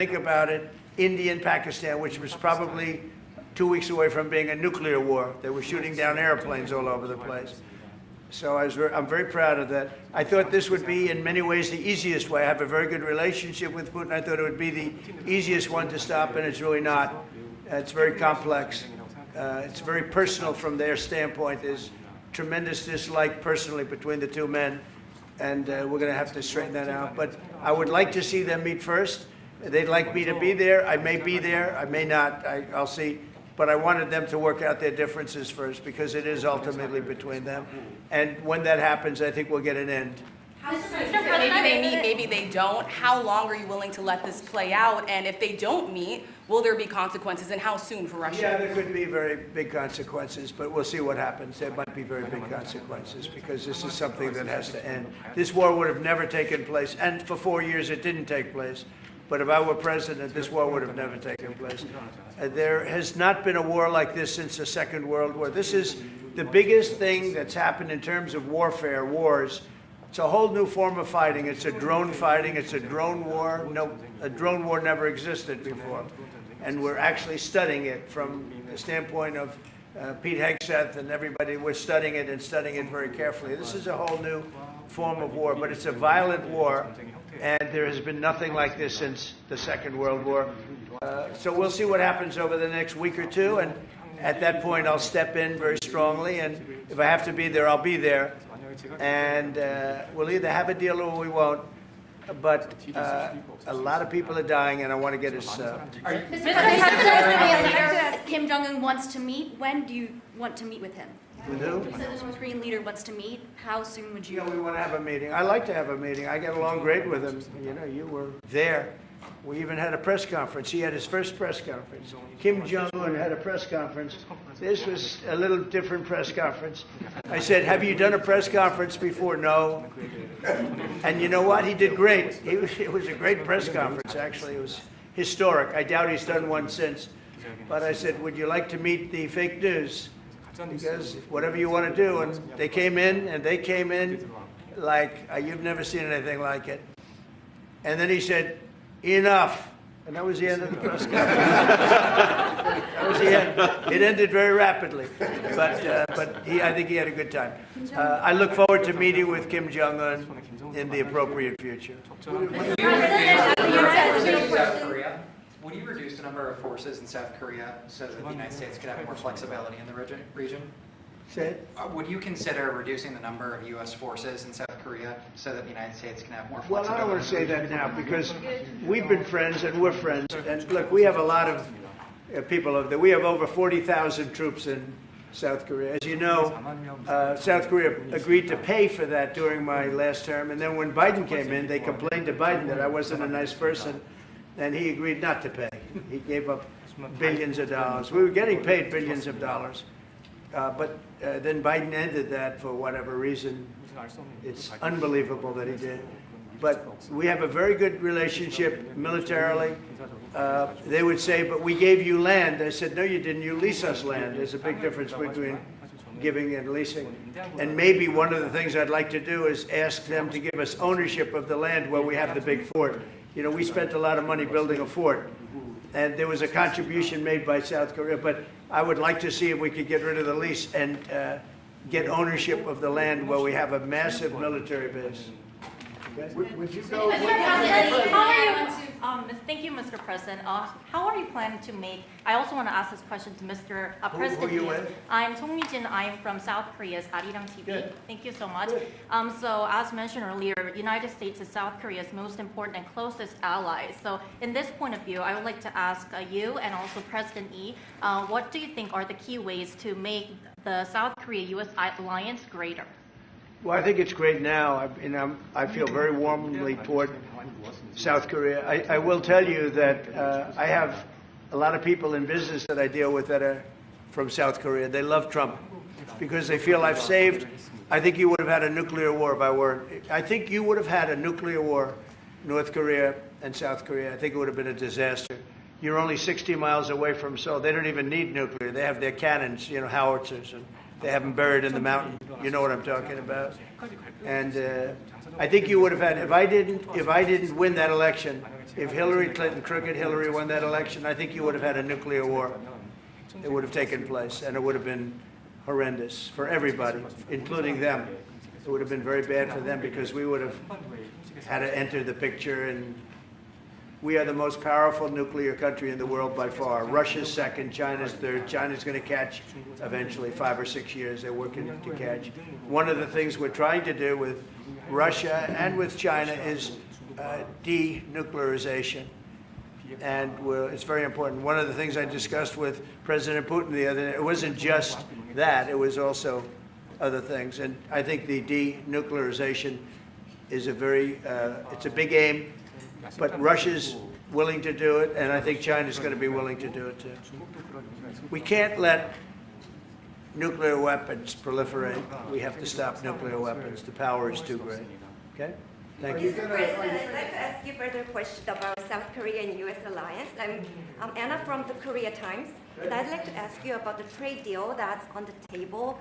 think about it, India and Pakistan, which was probably 2 weeks away from being a nuclear war. They were shooting down airplanes all over the place. So I'm very proud of that. I thought this would be, in many ways, the easiest way. I have a very good relationship with Putin. I thought it would be the easiest one to stop, and it's really not. It's very complex. It's very personal from their standpoint. There's tremendous dislike personally between the two men, and we're going to have to straighten that out. But I would like to see them meet first. They'd like me to be there. I may be there. I may not. I'll see. But I wanted them to work out their differences first, because it is ultimately between them. And when that happens, I think we'll get an end. Maybe they meet, maybe they don't. How long are you willing to let this play out? And if they don't meet, will there be consequences, and how soon for Russia? Yeah, there could be very big consequences, but we'll see what happens. There might be very big consequences, because this is something that has to end. This war would have never taken place, and for 4 years it didn't take place. But if I were president, this war would have never taken place. There has not been a war like this since the Second World War. This is the biggest thing that's happened in terms of warfare, wars. It's a whole new form of fighting. It's a drone fighting. It's a drone war. No, a drone war never existed before. And we're actually studying it from the standpoint of Pete Hegseth and everybody. We're studying it and studying it very carefully. This is a whole new form of war, but it's a violent war. And there has been nothing like this since the Second World War. So we'll see what happens over the next week or two. And at that point, I'll step in very strongly. And if I have to be there, I'll be there. And we'll either have a deal or we won't. But a lot of people are dying, and I want to get us... Mr. President, Kim Jong-un wants to meet. When do you want to meet with him? With who? You said the North Korean leader wants to meet. How soon would you? You know, we want to have a meeting. I like to have a meeting. I get along great with him. You know, you were there. We even had a press conference. He had his first press conference. Kim Jong-un had a press conference. This was a little different press conference. I said, have you done a press conference before? No. And you know what? He did great. It was a great press conference, actually. It was historic. I doubt he's done one since. But I said, would you like to meet the fake news? Because whatever you want to do. And they came in like, you've never seen anything like it. And then he said, enough. And that was the end of the press conference. That was the end. It ended very rapidly. But I think he had a good time. I look forward to meeting with Kim Jong-un in the appropriate future. Would you reduce the number of forces in South Korea so that the United States could have more flexibility in the region? Say it. Would you consider reducing the number of U.S. forces in South Korea so that the United States can have more flexibility? Well, I don't want to say that now, because we've been friends and we're friends. And look, we have a lot of people over there. We have over 40,000 troops in South Korea. As you know, South Korea agreed to pay for that during my last term. And then when Biden came in, they complained to Biden that I wasn't a nice person. And he agreed not to pay. He gave up billions of dollars. We were getting paid billions of dollars. But then Biden ended that for whatever reason. It's unbelievable that he did. But we have a very good relationship militarily. They would say, but we gave you land. I said, no, you didn't. You lease us land. There's a big difference between giving and leasing. And maybe one of the things I'd like to do is ask them to give us ownership of the land where we have the big fort. You know, we spent a lot of money building a fort, and there was a contribution made by South Korea, but I would like to see if we could get rid of the lease and get ownership of the land where we have a massive military base. Okay? Would you go? Thank you, Mr. President. How are you planning to make? I also want to ask this question to Mr. President. Who are you with? I'm Song Mi-jin. I'm from South Korea's Arirang TV. Good. Thank you so much. Good. So as mentioned earlier, the United States is South Korea's most important and closest ally. So in this point of view, I would like to ask you and also President Lee, what do you think are the key ways to make the South Korea-U.S. alliance greater? Well, I think it's great now. I feel very warmly toward South Korea. I will tell you that I have a lot of people in business that I deal with that are from South Korea. They love Trump because they feel I've saved. I think you would have had a nuclear war if I weren't. I think you would have had a nuclear war, North Korea and South Korea. I think it would have been a disaster. You're only 60 miles away from Seoul. They don't even need nuclear. They have their cannons, you know, howitzers, and they have them buried in the mountain. You know what I'm talking about. And I think you would have had, if I didn't win that election, if Hillary Clinton, crooked Hillary, won that election, I think you would have had a nuclear war. It would have taken place, and it would have been horrendous for everybody, including them. It would have been very bad for them because we would have had to enter the picture, and we are the most powerful nuclear country in the world by far. Russia's second, China's third. China's going to catch eventually, 5 or 6 years. They're working to catch. One of the things we're trying to do with Russia and with China is denuclearization. And it's very important. One of the things I discussed with President Putin the other day, it wasn't just that, it was also other things. And I think the denuclearization is it's a big aim, but Russia's willing to do it, and I think China's going to be willing to do it too. We can't let nuclear weapons proliferate. We have to stop nuclear weapons. The power is too great. Okay? Thank you. Mr. President, I'd like to ask you further question about South Korea and U.S. alliance. I'm Anna from the Korea Times, and I'd like to ask you about the trade deal that's on the table.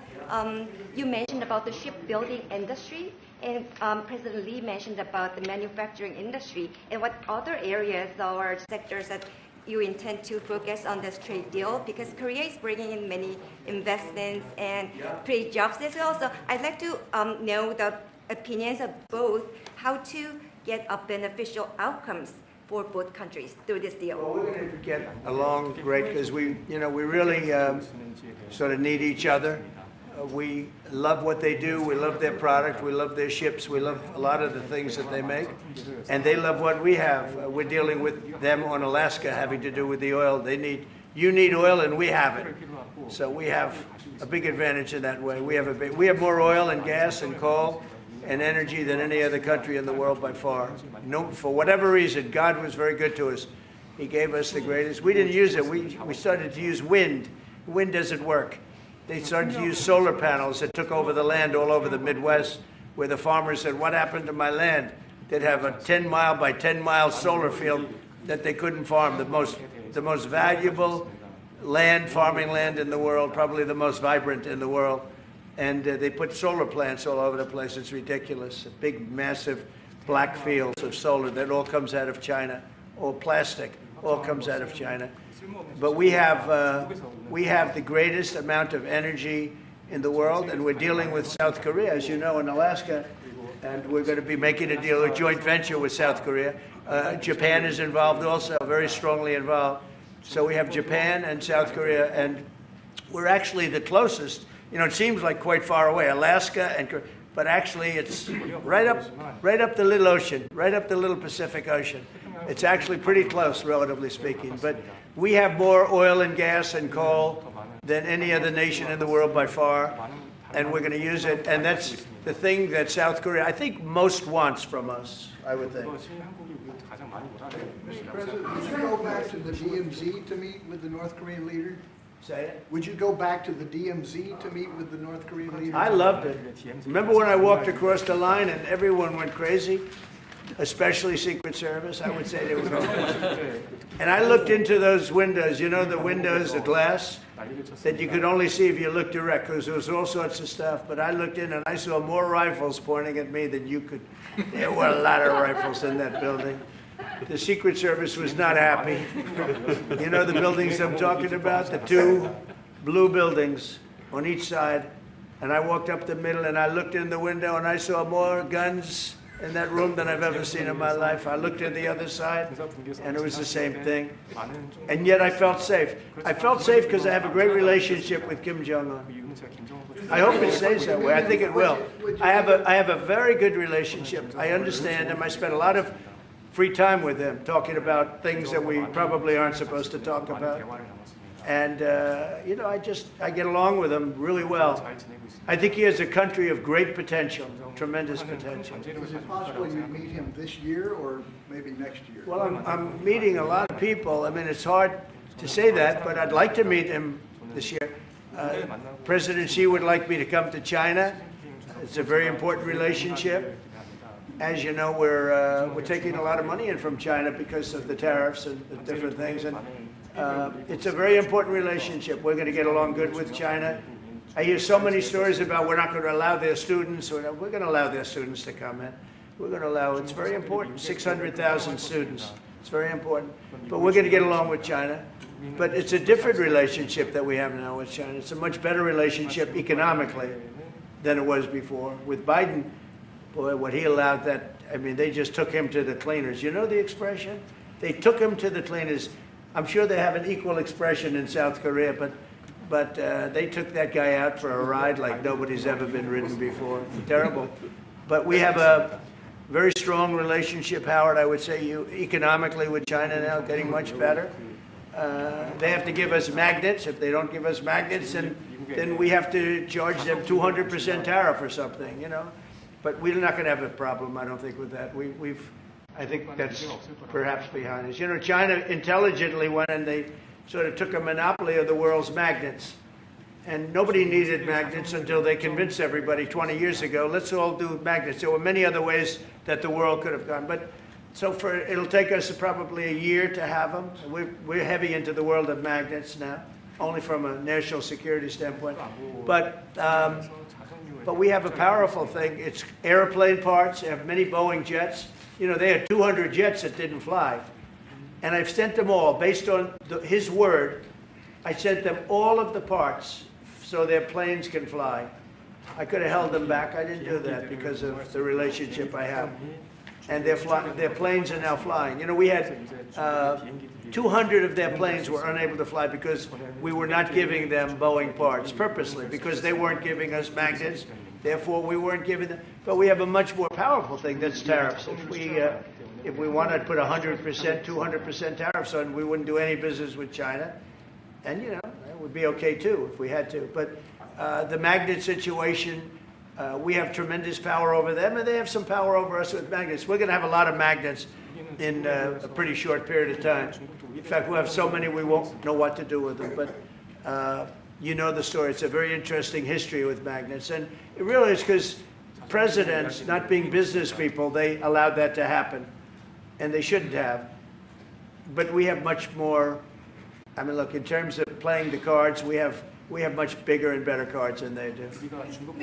You mentioned about the shipbuilding industry, and President Lee mentioned about the manufacturing industry, and what other areas or sectors that you intend to focus on this trade deal, because Korea is bringing in many investments and create jobs as well. So I'd like to know the opinions of both, how to get a beneficial outcomes for both countries through this deal. Well, we're going to get along great because we really sort of need each other. We love what they do. We love their product. We love their ships. We love a lot of the things that they make. And they love what we have. We're dealing with them on Alaska having to do with the oil. You need oil and we have it. So we have a big advantage in that way. We have more oil and gas and coal and energy than any other country in the world by far. No, for whatever reason, God was very good to us. He gave us the greatest. We didn't use it. We started to use wind. Wind doesn't work. They started to use solar panels that took over the land all over the Midwest, where the farmers said, what happened to my land? They'd have a 10-mile by 10-mile solar field that they couldn't farm. The most valuable farming land in the world, probably the most vibrant in the world. And they put solar plants all over the place. It's ridiculous. Big, massive black fields of solar that all comes out of China, or plastic, all comes out of China. But we have the greatest amount of energy in the world, and we're dealing with South Korea, as you know, in Alaska, and we're going to be making a deal, a joint venture with South Korea. Japan is involved also, very strongly involved. So we have Japan and South Korea, and we're actually the closest. It seems like quite far away, Alaska, but actually it's right up the little ocean, right up the little Pacific Ocean. It's actually pretty close, relatively speaking. But we have more oil and gas and coal than any other nation in the world by far, and we're going to use it. And that's the thing that South Korea, I think, most wants from us, I would think. Mr. President, would you go back to the DMZ to meet with the North Korean leader? Say it. Would you go back to the DMZ to meet with the North Korean leader? I loved it. Remember when I walked across the line and everyone went crazy? Especially Secret Service, I would say they were going crazy. And I looked into those windows, the windows, the glass, that you could only see if you looked direct, because there was all sorts of stuff. But I looked in and I saw more rifles pointing at me than you could. There were a lot of rifles in that building. The Secret Service was not happy. You know the buildings I'm talking about? The two blue buildings on each side. And I walked up the middle and I looked in the window and I saw more guns in that room than I've ever seen in my life. I looked at the other side and it was the same thing. And yet I felt safe. I felt safe because I have a great relationship with Kim Jong-un. I hope it stays that way. I think it will. I have a very good relationship. I understand him. I spent a lot of free time with him, talking about things that we probably aren't supposed to talk about. And, I get along with him really well. I think he has a country of great potential, tremendous potential. Is it possible you meet him this year or maybe next year? Well, I'm meeting a lot of people. I mean, it's hard to say that, but I'd like to meet him this year. President Xi would like me to come to China. It's a very important relationship. As you know, we're taking a lot of money in from China because of the tariffs and the different things. And it's a very important relationship. We're going to get along good with China. I hear so many stories about we're not going to allow their students. We're going to allow their students to come in. We're going to allow, it's very important, 600,000 students. It's very important. But we're going to get along with China. But it's a different relationship that we have now with China. It's a much better relationship economically than it was before. With Biden, boy, what he allowed that, I mean, they just took him to the cleaners. You know the expression? They took him to the cleaners. I'm sure they have an equal expression in South Korea, but they took that guy out for a ride like nobody's ever been ridden before. Terrible. But we have a very strong relationship, Howard, I would say, economically with China now, getting much better. They have to give us magnets. If they don't give us magnets, then we have to charge them 200% tariff or something, you know. But we're not going to have a problem, I don't think, with that. I think that's perhaps behind us. You know, China intelligently went and they sort of took a monopoly of the world's magnets. And nobody needed magnets until they convinced everybody 20 years ago, let's all do magnets. There were many other ways that the world could have gone. But so it'll take us probably a year to have them. We're heavy into the world of magnets now, only from a national security standpoint. But we have a powerful thing. It's airplane parts. They have many Boeing jets. You know, they had 200 jets that didn't fly. And I've sent them all, based on his word, I sent them all of the parts so their planes can fly. I could have held them back. I didn't do that because of the relationship I have. And their planes are now flying. You know, we had 200 of their planes were unable to fly because we were not giving them Boeing parts purposely, because they weren't giving us magnets. Therefore, we weren't giving them. But we have a much more powerful thing, that's tariffs. If we wanted to put 100%, 200% tariffs on, we wouldn't do any business with China. And, you know, it would be okay, too, if we had to. But the magnet situation, we have tremendous power over them, and they have some power over us with magnets. We're going to have a lot of magnets in a pretty short period of time. In fact, we'll have so many we won't know what to do with them. But you know the story. It's a very interesting history with magnets. And it really is because presidents, not being business people, they allowed that to happen. And they shouldn't have. But we have much more. I mean, look, in terms of playing the cards, we have much bigger and better cards than they do.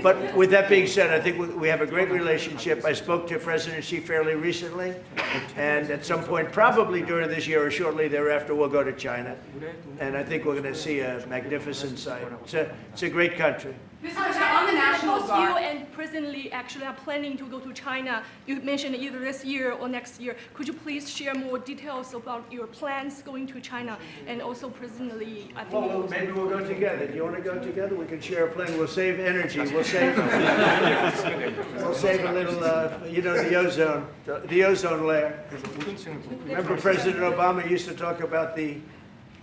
But with that being said, I think we have a great relationship. I spoke to President Xi fairly recently, and at some point, probably during this year or shortly thereafter, we'll go to China. And I think we're going to see a magnificent sight. It's a great country. Mr. President, on the National You Guard. and President Lee actually are planning to go to China. You mentioned either this year or next year. Could you please share more details about your plans going to China? And also President Lee, I think. Well, maybe we'll go together. Do you want to go together? We can share a plane. We'll save energy. We'll save a little, you know, the ozone layer. Remember President Obama used to talk about the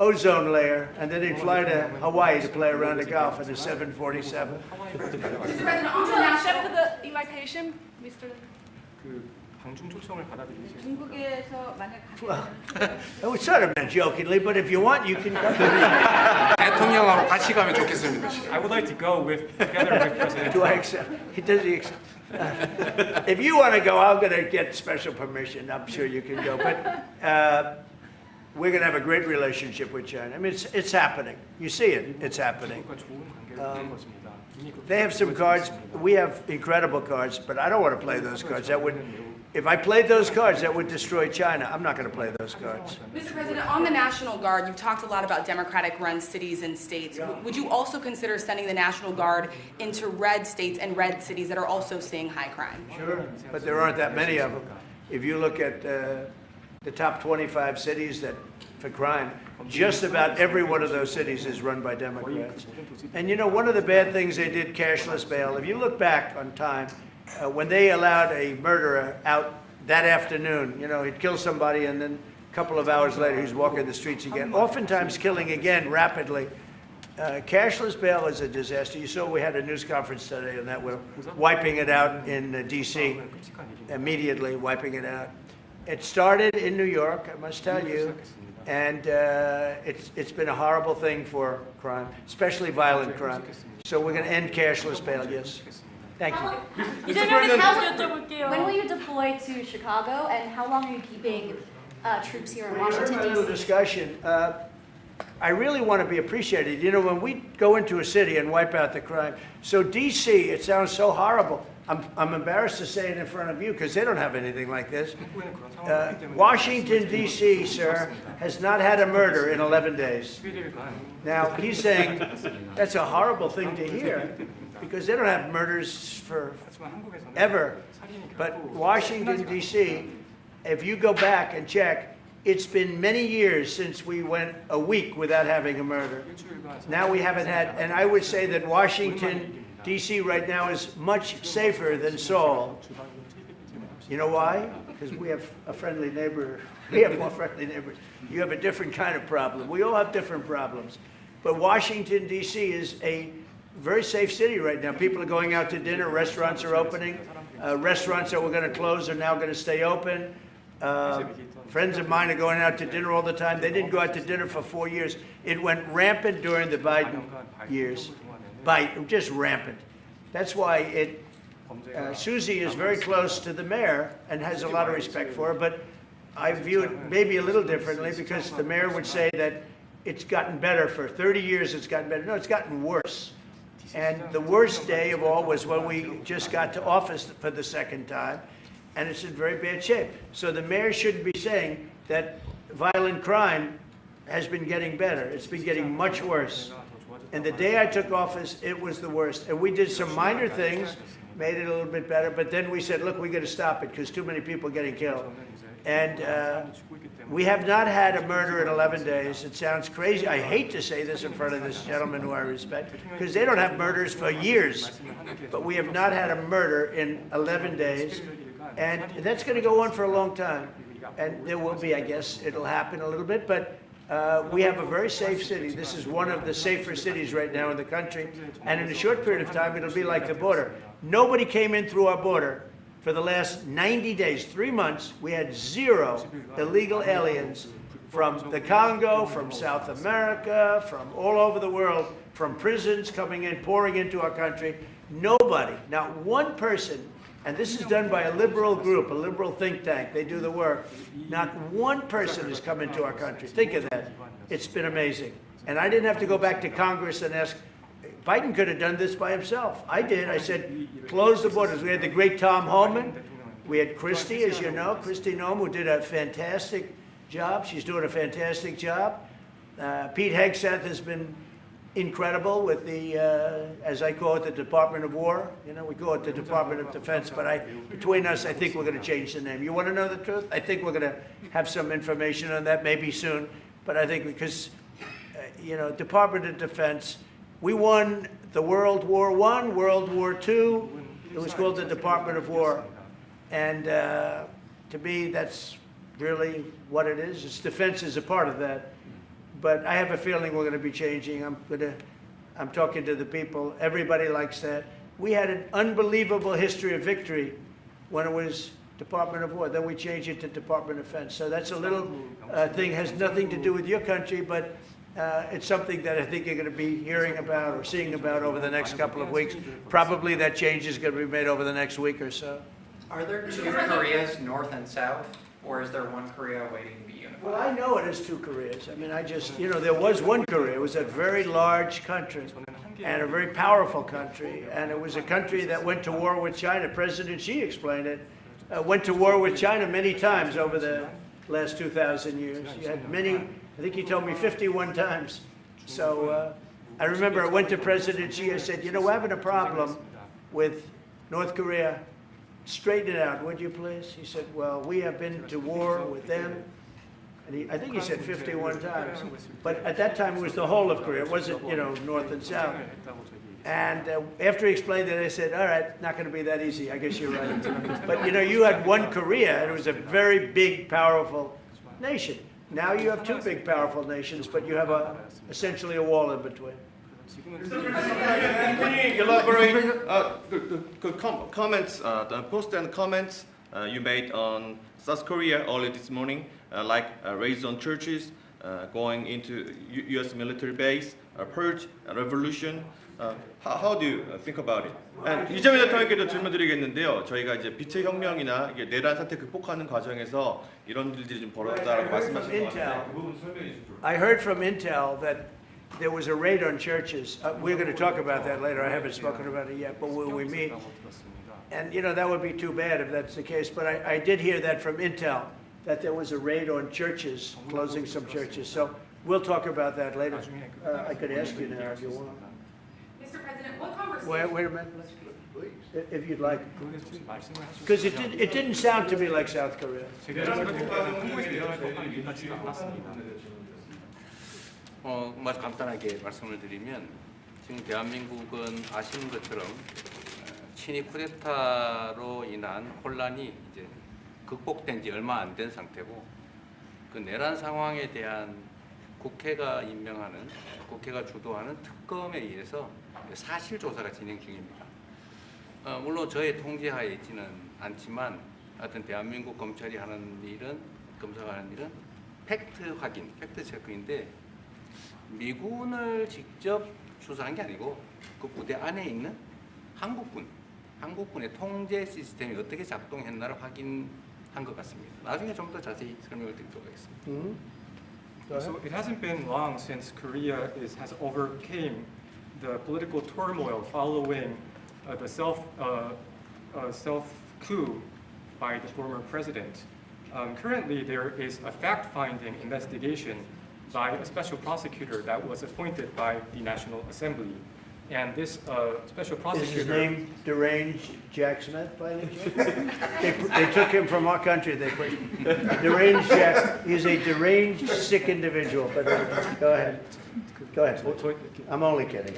ozone layer, and then he'd fly to Hawaii to play around the Gulf in a 747. Mr. President, on the You national. accept the invitation, Mr. 중국에서 만약 Well, it was sort of meant jokingly, but if you want, you can go. 대통령하고 같이 가면 좋겠습니다. I would like to go together with President Do I Trump. accept? Does he accept? If you want to go, I'm going to get special permission. I'm sure you can go. But we're going to have a great relationship with China. I mean, it's happening. You see it. It's happening. They have some cards. We have incredible cards, but I don't want to play those cards. If I played those cards, that would destroy China. I'm not going to play those cards. Mr. President, on the National Guard, you've talked a lot about Democratic-run cities and states. Would you also consider sending the National Guard into red states and red cities that are also seeing high crime? Sure, but there aren't that many of them. If you look at the top 25 cities for crime, just about every one of those cities is run by Democrats. And you know, one of the bad things they did, cashless bail, if you look back on time, when they allowed a murderer out that afternoon, you know, he'd kill somebody and then a couple of hours later he's walking the streets again, oftentimes killing again rapidly. Cashless bail is a disaster. You saw we had a news conference today on that. We're wiping it out in D.C., immediately wiping it out. It started in New York, I must tell you, and it's been a horrible thing for crime, especially violent crime. So we're going to end cashless bail, yes. Thank you. When will you deploy to Chicago, and how long are you keeping troops here in Washington, A little D.C.? discussion. I really want to be appreciated. You know, when we go into a city and wipe out the crime, so D.C., it sounds so horrible, I'm embarrassed to say it in front of you because they don't have anything like this. Washington, D.C., sir, has not had a murder in 11 days. Now, he's saying that's a horrible thing to hear because they don't have murders for ever. But Washington, D.C., if you go back and check, it's been many years since we went a week without having a murder. Now we haven't had, and I would say that Washington, D.C. right now is much safer than Seoul. You know why? Because we have a friendly neighbor. We have more friendly neighbors. You have a different kind of problem. We all have different problems. But Washington, D.C. is a very safe city right now. People are going out to dinner. Restaurants are opening. Restaurants that were going to close are now going to stay open. Friends of mine are going out to dinner all the time. They didn't go out to dinner for 4 years. It went rampant during the Biden years. Just rampant. That's why Susie is very close to the mayor and has a lot of respect for her, but I view it maybe a little differently because the mayor would say that it's gotten better for 30 years, it's gotten better. No, it's gotten worse. And the worst day of all was when we just got to office for the second time, and it's in very bad shape. So the mayor shouldn't be saying that violent crime has been getting better. It's been getting much worse. And the day I took office, it was the worst. And we did some minor things, made it a little bit better, but then we said, look, we got to stop it because too many people are getting killed. And we have not had a murder in 11 days. It sounds crazy. I hate to say this in front of this gentleman who I respect, because they don't have murders for years. But we have not had a murder in 11 days. And that's going to go on for a long time. And there will be, I guess, it'll happen a little bit, but we have a very safe city. This is one of the safer cities right now in the country. And in a short period of time, it'll be like the border. Nobody came in through our border for the last 90 days, 3 months. We had 0 illegal aliens from the Congo, from South America, from all over the world, from prisons coming in, pouring into our country. Nobody, not one person, and this is done by a liberal group, a liberal think tank. They do the work. Not one person has come into our country. Think of that. It's been amazing. And I didn't have to go back to Congress and ask. Biden could have done this by himself. I did. I said, close the borders. We had the great Tom Homan. We had Christie, as you know, Christie Noem, who did a fantastic job. She's doing a fantastic job. Pete Hegseth has been incredible with the, as I call it, the Department of War. You know, we call it the Department of Defense, but between us, I think we're going to change the name. You want to know the truth? I think we're going to have some information on that maybe soon, but I think because, you know, Department of Defense, we won the World War I, World War II. It was called the Department of War. And to me, that's really what it is. Its defense is a part of that. But I have a feeling we're going to be changing. I'm talking to the people. Everybody likes that. We had an unbelievable history of victory when it was Department of War. Then we changed it to Department of Defense. So that's a little thing, has nothing to do with your country, but it's something that I think you're going to be hearing about or seeing about over the next couple of weeks. Probably that change is going to be made over the next week or so. Are there 2 Koreas, North and South, or is there one Korea waiting to be unified? Well, I know it is 2 Koreas. I mean, you know, there was one Korea. It was a very large country and a very powerful country. And it was a country that went to war with China. President Xi explained it. Went to war with China many times over the last 2,000 years. You had many, I think he told me 51 times. So I remember I went to President Xi. I said, you know, we're having a problem with North Korea. Straighten it out, would you please? He said, well, we have been to war with them. And I think he said 51 times. But at that time, it was the whole of Korea. It wasn't, you know, North and South. And after he explained it, I said, all right, not going to be that easy. I guess you're right. But, you know, you had one Korea, and it was a very big, powerful nation. Now you have 2 big, powerful nations, but you have essentially a wall in between. Can you elaborate comments, the post and comments you made on South Korea early this morning, like raids on churches, going into U.S. military base, purge, revolution. How do you think about it? And 이재명 대통령께도 질문드리겠는데요. 저희가 이제 빛의 혁명이나 이게 내란 사태 극복하는 과정에서 이런 일들이 좀 벌어졌다라고 말씀하신 것 같아요. 그 부분 설명해 주시죠. I heard from Intel that there was a raid on churches. We're going to talk about that later. I haven't spoken about it yet, but when we meet, And, that would be too bad if that's the case. But I did hear that from Intel, that there was a raid on churches, closing some churches. So we'll talk about that later. I could ask you now if you want. Mr. President, what conversation? Wait a minute. If you'd like. Because it didn't sound to me like South Korea. 간단하게 말씀을 드리면 지금 대한민국은 아시는 것처럼 친위 쿠데타로 인한 혼란이 이제 극복된 지 얼마 안 된 상태고 그 내란 상황에 대한 국회가 임명하는 국회가 주도하는 특검에 의해서 사실 조사가 진행 중입니다. 물론 저의 통제하에 있지는 않지만 하여튼 대한민국 검찰이 하는 일은 검사가 하는 일은 팩트 확인, 팩트 체크인데 미군을 직접 수사한 게 아니고 그 부대 안에 있는 한국군의 통제 시스템이 어떻게 작동했나를 확인한 것 같습니다. 나중에 좀 더 자세히 설명을 드리도록 하겠습니다. So it hasn't been long since Korea has overcame the political turmoil following the self-coup by the former president. Currently, there is a fact-finding investigation by a special prosecutor that was appointed by the National Assembly. And this special prosecutor... Is his name Deranged Jack Smith, by any chance? They took him from our country. Deranged Jack. He's a deranged, sick individual. But go ahead. Go ahead. I'm only kidding.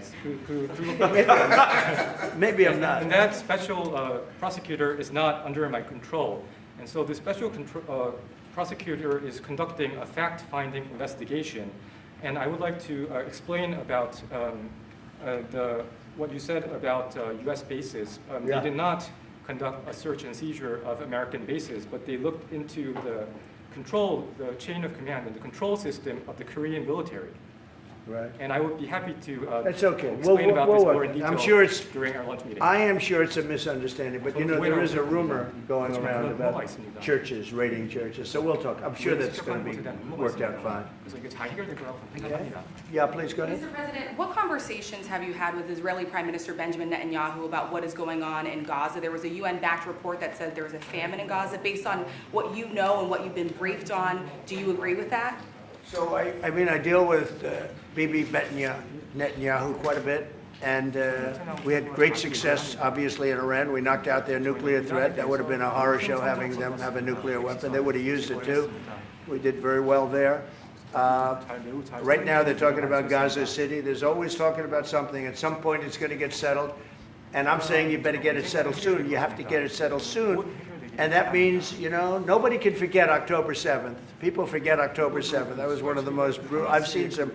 Maybe I'm not. And that special prosecutor is not under my control. And so the special prosecutor is conducting a fact-finding investigation. And I would like to explain about what you said about U.S. bases. They did not conduct a search and seizure of American bases, but they looked into the chain of command and the control system of the Korean military. Right. And I would be happy to That's okay. explain about this more in detail I'm sure during our lunch meeting. I am sure it's a misunderstanding, but there is a rumor going around about churches, raiding churches. So we'll talk. I'm sure that's going to be worked out fine. Yeah, please go ahead. Mr. President, what conversations have you had with Israeli Prime Minister Benjamin Netanyahu about what is going on in Gaza? There was a UN-backed report that said there was a famine in Gaza. Based on what you know and what you've been briefed on, do you agree with that? So, I deal with Bibi Netanyahu quite a bit, and we had great success, obviously, in Iran. We knocked out their nuclear threat. That would have been a horror show having them have a nuclear weapon. They would have used it, too. We did very well there. Right now, they're talking about Gaza City. There's always talking about something. At some point, it's going to get settled, and I'm saying you better get it settled soon. You have to get it settled soon. And that means, nobody can forget October 7th. People forget October 7th. That was one of the most brutal. I've seen some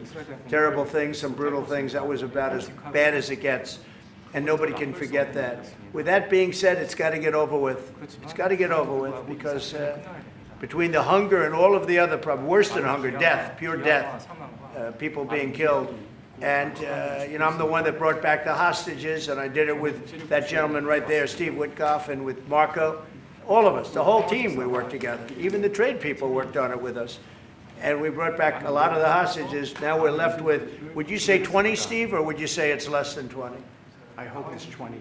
terrible things, some brutal things. That was about as bad as it gets. And nobody can forget that. With that being said, it's got to get over with. It's got to get over with because between the hunger and all of the other problems, worse than hunger, death, pure death, people being killed. And, I'm the one that brought back the hostages, and I did it with that gentleman right there, Steve Witkoff, and with Marco. All of us, the whole team, we worked together. Even the trade people worked on it with us. And we brought back a lot of the hostages. Now we're left with, would you say 20, Steve, or would you say it's less than 20? I hope it's 20.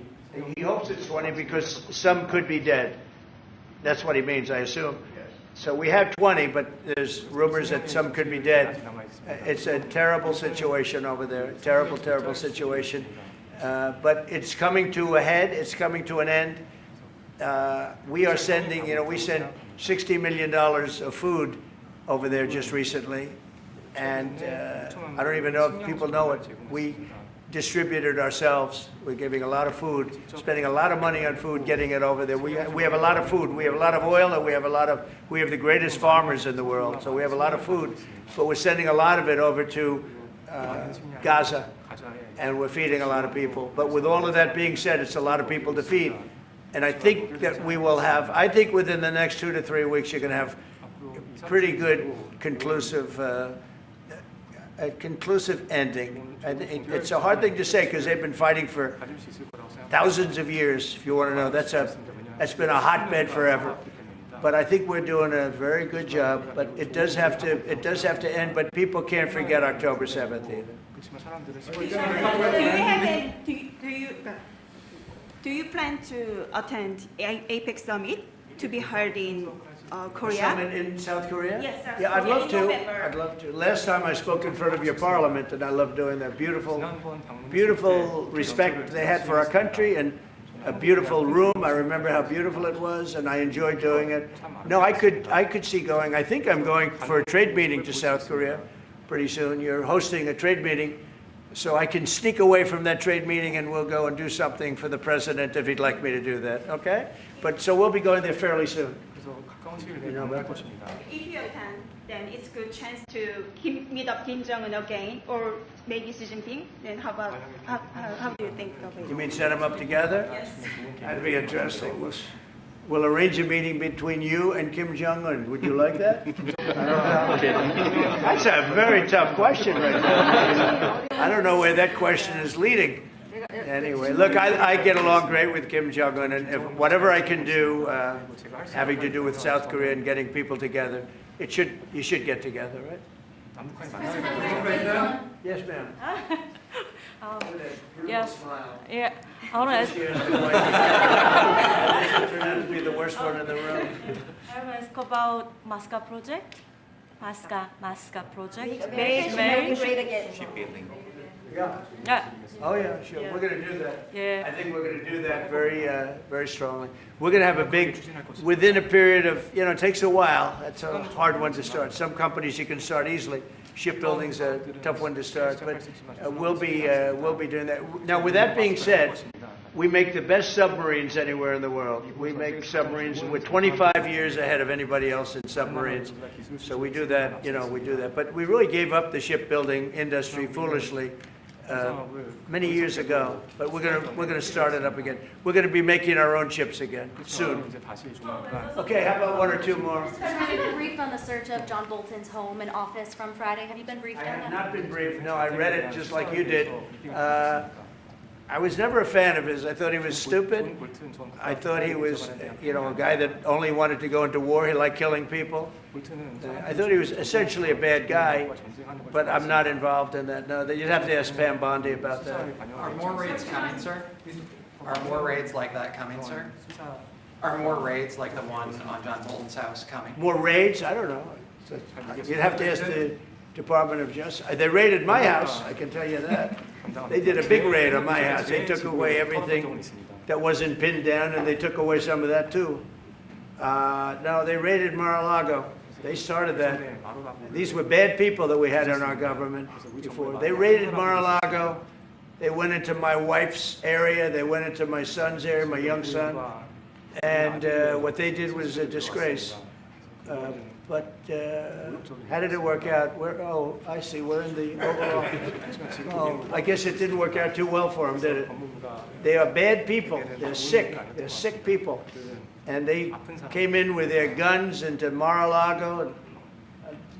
He hopes it's 20 because some could be dead. That's what he means, I assume. So we have 20, but there's rumors that some could be dead. It's a terrible situation over there. Terrible, terrible situation. But it's coming to a head. It's coming to an end. We are sending, we sent $60 million of food over there just recently. And I don't even know if people know it. We distributed ourselves. We're giving a lot of food, spending a lot of money on food, getting it over there. We have a lot of food. We have a lot of oil, and we have the greatest farmers in the world. So we have a lot of food, but we're sending a lot of it over to Gaza, and we're feeding a lot of people. But with all of that being said, it's a lot of people to feed. And I think that we will have, within the next 2 to 3 weeks, you're going to have pretty good conclusive ending. And it's a hard thing to say because they've been fighting for thousands of years, if you want to know. That's been a hotbed forever. But I think we're doing a very good job. But it does have to end. But people can't forget October 7th either. do you plan to attend APEC summit to be held in Korea? Summit in South Korea? Yes, South Yeah, I'd Korea love in to. November. I'd love to. Last time I spoke in front of your parliament, and I love doing that. Beautiful respect they had for our country, and a beautiful room. I remember how beautiful it was, and I enjoyed doing it. No, I could see going. I think I'm going for a trade meeting to South Korea pretty soon. You're hosting a trade meeting, so I can sneak away from that trade meeting, and we'll go and do something for the president if he'd like me to do that. Okay? But so we'll be going there fairly soon. You know about that? If you attend, then it's a good chance to meet up Kim Jong-un again or maybe Xi Jinping. Then how do you think of it? You mean set them up together? Yes. That'd be interesting. We'll arrange a meeting between you and Kim Jong-un. Would you like that? That's a very tough question right now. I don't know where that question is leading. Anyway, look, I get along great with Kim Jong-un, and if whatever I can do having to do with South Korea and getting people together, you should get together, right? Yes, ma'am. Yes. Yeah. I want to ask. Turned out to be the worst one in the room. I want to ask about Masca project. Masca project. Very great again. Yeah. Oh yeah, sure. We're going to do that. Yeah. I think we're going to do that very strongly. We're going to have a big, within a period of, it takes a while. That's a hard one to start. Some companies you can start easily. Shipbuilding's a tough one to start, but we'll be doing that. Now, with that being said, we make the best submarines anywhere in the world. We make submarines, and we're 25 years ahead of anybody else in submarines. So we do that, we do that. But we really gave up the shipbuilding industry foolishly many years ago. But we're gonna start it up again. We're gonna be making our own ships again soon. Okay, how about one or two more? Have you been briefed on the search of John Bolton's home and office from Friday? Have you been briefed I on have that? not been briefed. No, I read it just like you did. I was never a fan of his. I thought he was stupid. I thought he was, a guy that only wanted to go into war. He liked killing people. I thought he was essentially a bad guy, but I'm not involved in that. No, you'd have to ask Pam Bondi about that. Are more raids coming, sir? Are more raids like that coming, sir? Are more raids like the one on John Bolton's house coming? More raids? I don't know. You'd have to ask the Department of Justice. They raided my house, I can tell you that. They did a big raid on my house. They took away everything that wasn't pinned down, and they took away some of that too. No, they raided Mar-a-Lago. They started that. These were bad people that we had in our government before. They raided Mar-a-Lago. They went into my wife's area. They went into my son's area, my young son. And what they did was a disgrace. But how did it work out? I see. We're in the overall. Oh, I guess it didn't work out too well for them, did it? They are bad people. They're sick. They're sick people. And they came in with their guns into Mar-a-Lago, and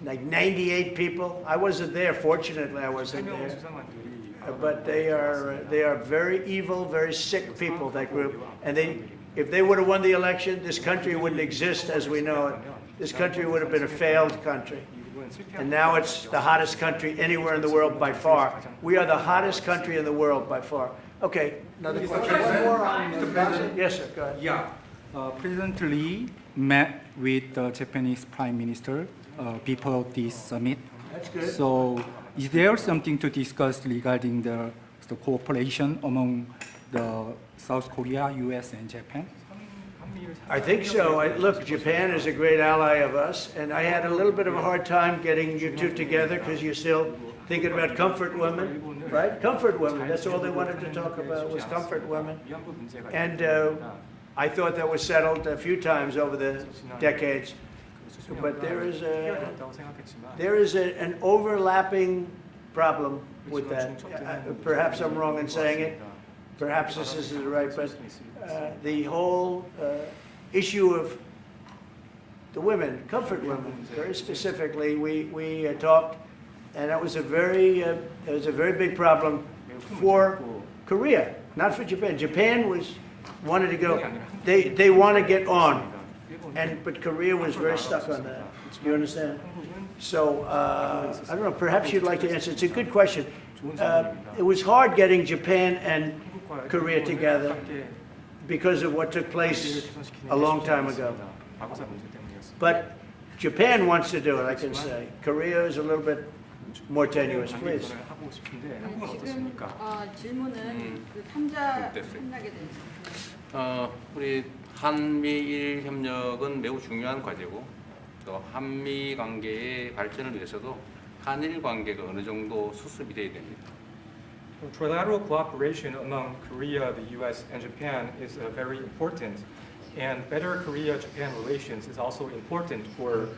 like 98 people. I wasn't there. Fortunately, I wasn't there. But they are very evil, very sick people, that group. And if they would have won the election, this country wouldn't exist as we know it. This country would have been a failed country. And now it's the hottest country anywhere in the world by far. We are the hottest country in the world by far. Okay, another question. One more on Gaza. Yes, sir, go ahead. Yeah. President Lee met with the Japanese Prime Minister before this summit. That's good. So is there something to discuss regarding the cooperation among the South Korea, US, and Japan? I think so. Look, Japan is a great ally of us, and I had a little bit of a hard time getting you two together because you're still thinking about comfort women, right? Comfort women. That's all they wanted to talk about was comfort women. And I thought that was settled a few times over the decades. But there is an overlapping problem with that. Perhaps I'm wrong in saying it. Perhaps this isn't right, but the whole issue of the women, comfort women, very specifically, we talked, and that was a very big problem for Korea, not for Japan. Japan wanted to go. They want to get on, but Korea was very stuck on that. You understand? So I don't know. Perhaps you'd like to answer. It's a good question. It was hard getting Japan and Korea together. because of what took place a long time ago. But Japan wants to do it, I can say. Korea is a little bit more tenuous, please. 지금 질문은 그 3자 협력에 대해서. 우리 한미일 협력은 매우 중요한 과제고 또 한미 관계의 발전을 위해서도 한일 관계가 어느 정도 수습이 돼야 됩니다. Trilateral cooperation among Korea, the U.S., and Japan is very important, and better Korea-Japan relations is also important for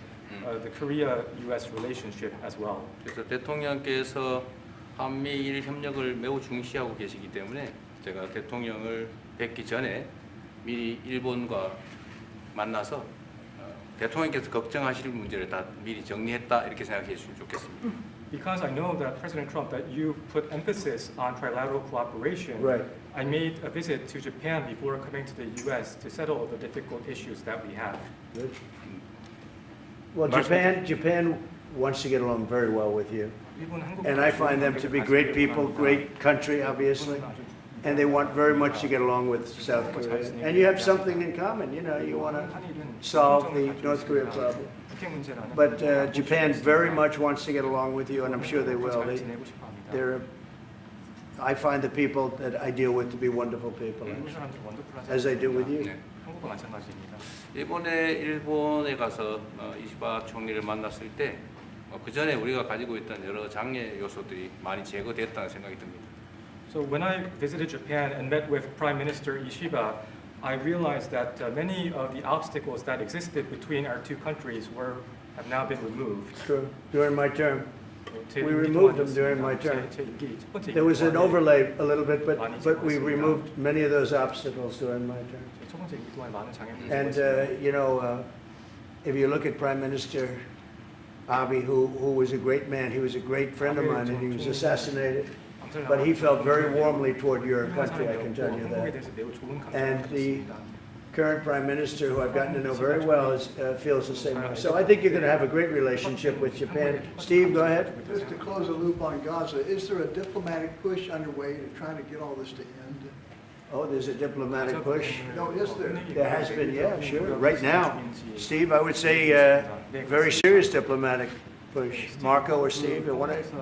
the Korea-U.S. relationship as well. 그래서 대통령께서 한미일 협력을 매우 중시하고 계시기 때문에 제가 대통령을 뵙기 전에 미리 일본과 만나서 대통령께서 걱정하실 문제를 다 미리 정리했다 이렇게 생각해 주시면 좋겠습니다. Because I know that President Trump, that you put emphasis on trilateral cooperation, Right. I made a visit to Japan before coming to the U.S. to settle the difficult issues that we have. Well, Japan wants to get along very well with you. And I find them to be great people, great country, obviously. And they want very much to get along with South Korea. And you have something in common, you know, you want to solve the North Korea problem. But Japan very much wants to get along with you, and I'm sure they will. I find the people that I deal with to be wonderful people, as I do with you. 이번에 일본에 가서 이시바 총리를 만났을 때 그 전에 우리가 가지고 있던 여러 장애 요소들이 많이 제거됐다는 생각이 듭니다. So when I visited Japan and met with Prime Minister Ishiba, I realized that many of the obstacles that existed between our two countries have now been removed. True. During my term. We removed them during my term. There was an overlay a little bit, but we removed many of those obstacles during my term. And, you know, if you look at Prime Minister Abe, who was a great man, he was a great friend of mine, and he was assassinated. But he felt very warmly toward your country, I can tell you that. And the current Prime Minister, who I've gotten to know very well, feels the same way. So I think you're going to have a great relationship with Japan. Steve, go ahead. Just to close the loop on Gaza, is there a diplomatic push underway to try to get all this to end? Oh, there's a diplomatic push. No, is there? There has been, yeah, sure. Right now, Steve, I would say very serious diplomatic push. Marco or Steve,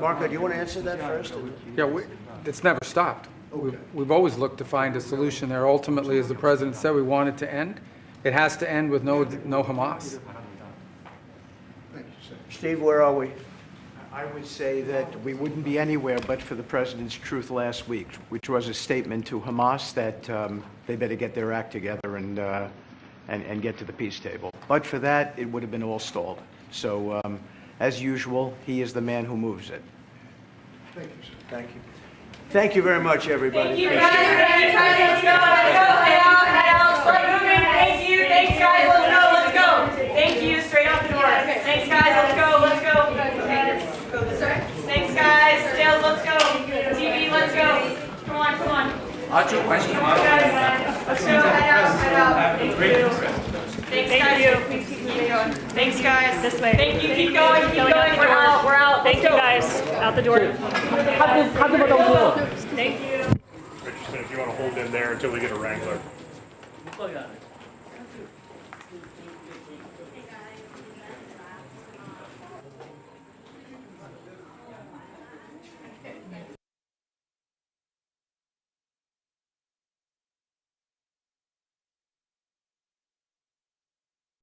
Marco, do you want to answer that first? Yeah, it's never stopped. We've always looked to find a solution there. Ultimately, as the president said, we want it to end. It has to end with no Hamas. Thank you, sir. Steve, where are we? I would say that we wouldn't be anywhere but for the president's truth last week, which was a statement to Hamas that they better get their act together and get to the peace table. But for that, it would have been all stalled. So, as usual, he is the man who moves it. Thank you, sir. Thank you. Thank you very much, everybody. Thank you, guys. Let's go. Head out. Start moving. Thank you. Thanks, guys. Let's go. Thank you. Straight out the door. Thanks, guys. Let's go. Thanks, guys. Sales, let's go. TV, let's go. Come on. 아주 관심 많은 Let's go. Head out. Thanks, guys. Please keep moving. Thanks, guys. This way. Thank you. Keep going. We're out. Thank you, guys. Out the door. Thank you. Richardson, if you want to hold them there until we get a wrangler.